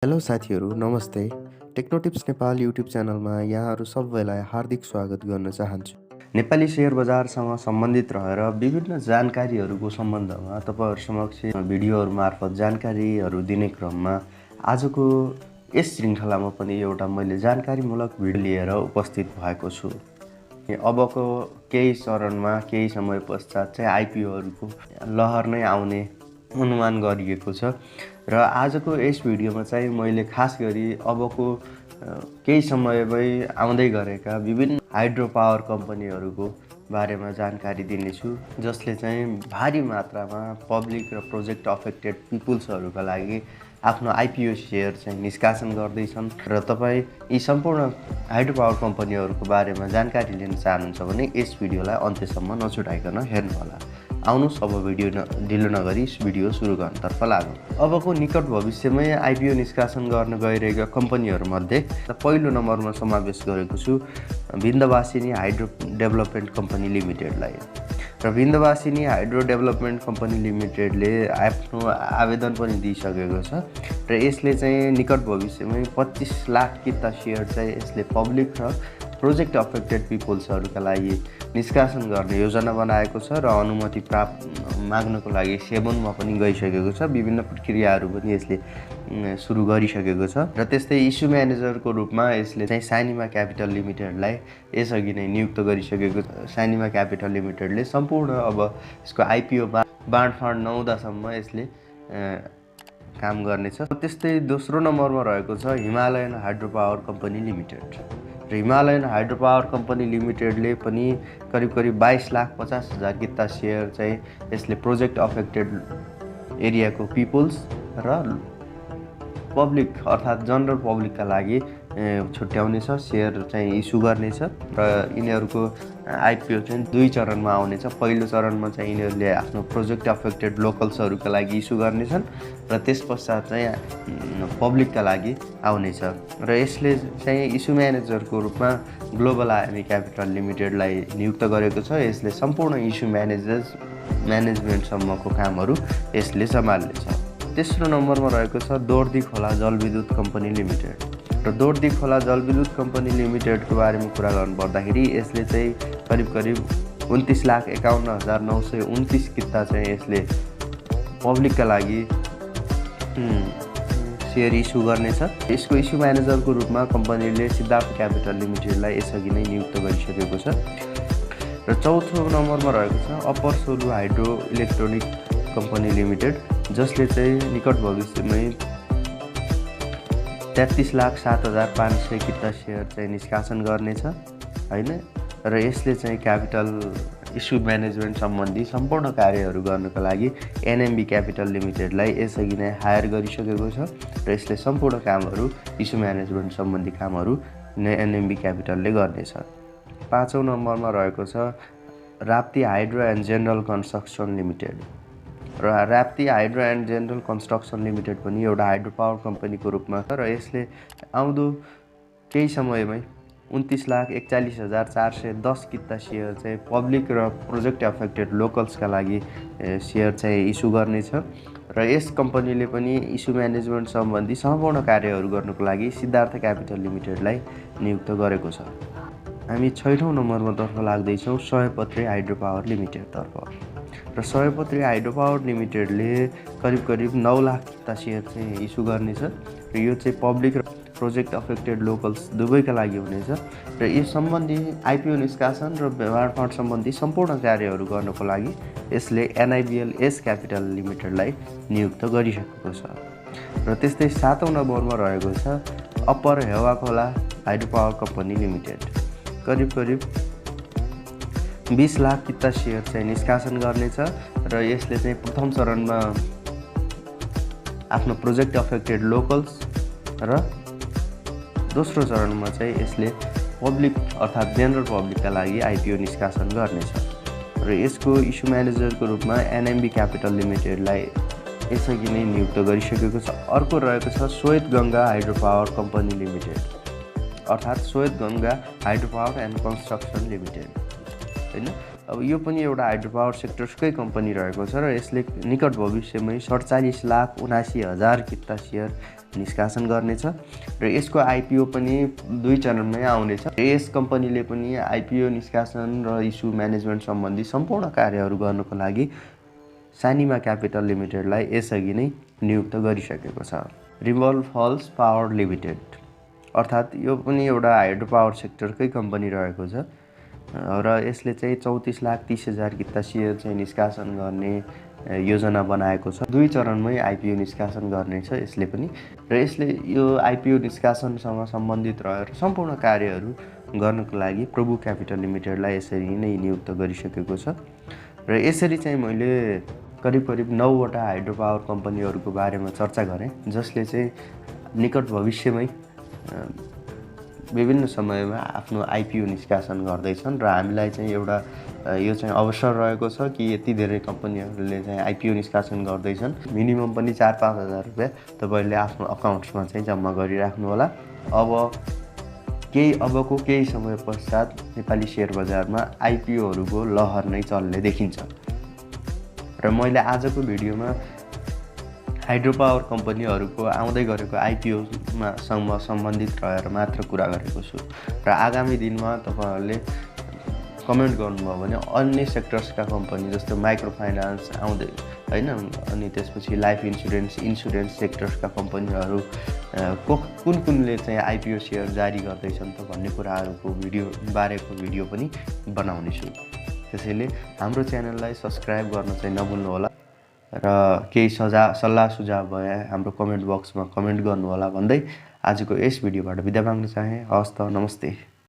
Hello साथीहरू नमस्ते। टेक्नोटिप्स Nepal YouTube च्यानलमा यहाँहरू सबैलाई हार्दिक स्वागत गर्न चाहन्छु। नेपाली शेयर बजारसँग सम्बन्धित रहेर विभिन्न जानकारीहरूको सम्बन्धमा तपाईहरु समक्ष भिडियोहरू मार्फत जानकारीहरू दिने क्रममा आजको यस श्रृङ्खलामा पनि एउटा मैले जानकारीमूलक भिडियो लिएर उपस्थित भएको छु। अबको केही चरणमा केही समय पश्चात चाहिँ आइपिओहरूको लहर नै आउने अनुमान गरिएको छ र आजको यस भिडियोमा चाहिँ मैले खास गरी अबको केही समयमै आउँदै गरेका विभिन्न हाइड्रो पावर कम्पनीहरूको बारेमा जानकारी दिनेछु, जसले चाहिँ भारी मात्रामा पब्लिक र प्रोजेक्ट अफेक्टेड पिपुल्सहरूका लागि आफ्नो आइपिओ शेयर चाहिँ निष्कासन गर्दैछन् र तपाईँ यी सम्पूर्ण हाइड्रो पावर कम्पनीहरूको बारेमा जानकारी लिन चाहनुहुन्छ भने यस भिडियोलाई अन्त्यसम्म नछुटाइकन हेर्नुहोला। आउनुहोस् अब भिडियो ढिलो नगरी भिडियो सुरु गर्नतर्फ लागौँ। अबको निकट भविष्यमै आइपिओ निष्कासन गर्न गइरहेका कम्पनीहरूमध्ये पहिलो नम्बरमा समावेश गरेको छु विन्ध्यवासिनी हाइड्रो डेभलपमेन्ट कम्पनी लिमिटेडलाई। र विन्ध्यवासिनी हाइड्रो डेभलपमेन्ट कम्पनी लिमिटेडले आफ्नो आवेदन पनि दिइसकेको छ र यसले चाहिँ निकट भविष्यमै 25 लाख किता शेयर चाहिँ यसले पब्लिक र प्रोजेक्ट अफेक्टेड पिपुल्सहरूका लागि निष्कासन गर्ने योजना बनाएको छ र अनुमति प्राप्त माग्नको लागि सेवनमा पनि गइसकेको छ। विभिन्न प्रक्रियाहरू पनि यसले सुरु गरिसकेको छ र त्यस्तै इस्यु म्यानेजरको रूपमा यसले चाहिँ सानिमा क्यापिटल लिमिटेडलाई यसअघि नै नियुक्त गरिसकेको छ। सानिमा क्यापिटल लिमिटेडले सम्पूर्ण अब यसको आइपिओ बाँडफाँड नहुँदासम्म यसले काम गर्नेछ। त्यस्तै दोस्रो नम्बरमा रहेको छ Himalayan hydro power company limited र हिमालयन हाइड्रो पावर कम्पनी लिमिटेडले पनि करिब 22,50,000 किता शेयर चाहिँ यसले प्रोजेक्ट अफेक्टेड एरियाको पिपुल्स र पब्लिक अर्थात् जनरल पब्लिकका लागि छुट्याउनेछ, शेयर चाहिँ इस्यु गर्नेछ र यिनीहरूको आइपिओ चाहिँ दुई चरणमा आउनेछ। पहिलो चरणमा चाहिँ यिनीहरूले आफ्नो प्रोजेक्ट अफेक्टेड लोकल्सहरूका लागि इस्यु गर्नेछन् र त्यस पश्चात चाहिँ पब्लिकका लागि आउनेछ र यसले चाहिँ इस्यु म्यानेजरको रूपमा ग्लोबल आर्मी क्यापिटल लिमिटेडलाई नियुक्त गरेको छ। यसले सम्पूर्ण इस्यु म्यानेजमेन्टसम्मको कामहरू यसले सम्हाल्नेछ। तेस्रो नम्बरमा रहेको छ दोर्दी खोला जलविद्युत कम्पनी लिमिटेड र दोर्दी खोला जलविद्युत कम्पनी लिमिटेडको बारेमा कुरा गर्नुपर्दाखेरि यसले चाहिँ करिब 29,51,929 किता चाहिँ यसले पब्लिकका लागि शेयर इस्यु गर्नेछ। यसको इस्यु म्यानेजरको रूपमा कम्पनीले सिद्धार्थ क्यापिटल लिमिटेडलाई यसअघि नै नियुक्त गरिसकेको छ र चौथो नम्बरमा रहेको छ upper Solu hydro electronic company limited, जसले चाहिँ निकट भविष्यमै 33,07,500 किता शेयर चाहिँ निष्कासन गर्नेछ हैन र यसले चाहिँ क्यापिटल इस्यु म्यानेजमेन्ट सम्बन्धी सम्पूर्ण कार्यहरू गर्नको लागि एनएमबी क्यापिटल लिमिटेडलाई यसअघि नै हायर गरिसकेको छ र यसले सम्पूर्ण कामहरू इस्यु म्यानेजमेन्ट सम्बन्धी कामहरू एनएमबी क्यापिटलले गर्नेछ। पाँचौं नम्बरमा रहेको छ Rapti hydro and general construction limited र Rapti hydro and general construction limited पनि एउटा हाइड्रो पावर कम्पनीको रूपमा छ र यसले आउँदो केही समयमै 29,41,410 किता शेयर चाहिँ पब्लिक र प्रोजेक्ट अफेक्टेड लोकल्सका लागि शेयर चाहिँ इस्यु गर्नेछ र यस कम्पनीले पनि इस्यु म्यानेजमेन्ट सम्बन्धी सम्पूर्ण कार्यहरू गर्नको लागि सिद्धार्थ क्यापिटल लिमिटेडलाई नियुक्त गरेको छ। हामी 6औं नम्बरमा तर्फ लाग्दैछौँ सयपत्री हाइड्रो पावर लिमिटेडतर्फ र सयपत्री हाइड्रो पावर लिमिटेडले करिब 9 लाख किता शेयर चाहिँ इस्यु गर्नेछ र यो चाहिँ पब्लिक र प्रोजेक्ट अफेक्टेड लोकल्स दुवैका लागि हुनेछ र यस सम्बन्धी आइपिओ निष्कासन र बाँडफाँड सम्बन्धी सम्पूर्ण कार्यहरू गर्नको लागि यसले एनआइबिएल एस क्यापिटल लिमिटेडलाई नियुक्त गरिसकेको छ र त्यस्तै 7औं नम्बरमा रहेको छ upper Hewakhola hydro power company limited करिब 20 लाख किता शेयर चाहिँ निष्कासन गर्नेछ र यसले चाहिँ प्रथम चरणमा आफ्नो प्रोजेक्ट अफेक्टेड लोकल्स र दोस्रो चरणमा चाहिँ यसले पब्लिक अर्थात् जेनरल पब्लिकका लागि आइपिओ निष्कासन गर्नेछ र यसको इस्यु म्यानेजरको रूपमा एनएमबी क्यापिटल लिमिटेडलाई यसअघि नै नियुक्त गरिसकेको छ। अर्को रहेको छ श्वेत Ganga hydro power company limited अर्थात् श्वेत Ganga hydro power and construction limited हैन अब यो पनि एउटा हाइड्रो पावर सेक्टरकै कम्पनी रहेको छ र यसले निकट भविष्यमै 47,79,000 किता सेयर निष्कासन गर्नेछ र यसको आइपिओ पनि 2 चरणमै आउनेछ। यस कम्पनीले पनि आइपिओ निष्कासन र इस्यु म्यानेजमेन्ट सम्बन्धी सम्पूर्ण कार्यहरू गर्नको लागि सानिमा क्यापिटल लिमिटेडलाई यसअघि नै नियुक्त गरिसकेको छ। रिभल्भ फल्स पावर लिमिटेड अर्थात् यो पनि एउटा हाइड्रो पावर सेक्टरकै कम्पनी रहेको छ र यसले चाहिँ 34,30,000 किता सेयर चाहिँ निष्कासन गर्ने योजना बनाएको छ। 2 चरणमै आइपिओ निष्कासन गर्नेछ यसले पनि र यसले यो आइपिओ निष्कासनसँग सम्बन्धित रहेर सम्पूर्ण कार्यहरू गर्नको लागि प्रभु क्यापिटल लिमिटेडलाई यसरी नै नियुक्त गरिसकेको छ र यसरी चाहिँ मैले करिब 9वटा हाइड्रो पावर कम्पनीहरूको बारेमा चर्चा गरेँ जसले चाहिँ निकट भविष्यमै विभिन्न समयमा आफ्नो आइपिओ निष्कासन गर्दैछन् र हामीलाई चाहिँ एउटा यो चाहिँ अवसर रहेको छ कि यति धेरै कम्पनीहरूले चाहिँ आइपिओ निष्कासन गर्दैछन्। मिनिमम पनि 4-5 हजार रुपियाँ तपाईँहरूले आफ्नो अकाउन्ट्समा चाहिँ जम्मा गरिराख्नु होला। अबको केही समय पश्चात नेपाली सेयर बजारमा आइपिओहरूको लहर नै चल्ने देखिन्छ र मैले आजको भिडियोमा हाइड्रो पावर कम्पनीहरूको आउँदै गरेको आइपिओमा सम्बन्धित रहेर मात्र कुरा गरेको छु र आगामी दिनमा तपाईँहरूले कमेन्ट गर्नुभयो भने अन्य सेक्टर्सका कम्पनी जस्तो माइक्रो फाइनान्स आउँदै हैन, अनि त्यसपछि लाइफ इन्सुरेन्स सेक्टर्सका कम्पनीहरू कुनले चाहिँ आइपिओ सेयर जारी गर्दैछन् त भन्ने कुराहरूको भिडियो पनि बनाउने छु। त्यसैले हाम्रो च्यानललाई सब्स्क्राइब गर्न चाहिँ नभुल्नु होला र केही सल्लाह सुझाव भए हाम्रो कमेन्ट बक्समा कमेन्ट गर्नु होला भन्दै आजको यस भिडियोबाट बिदा माग्न चाहे। हवस् त, नमस्ते।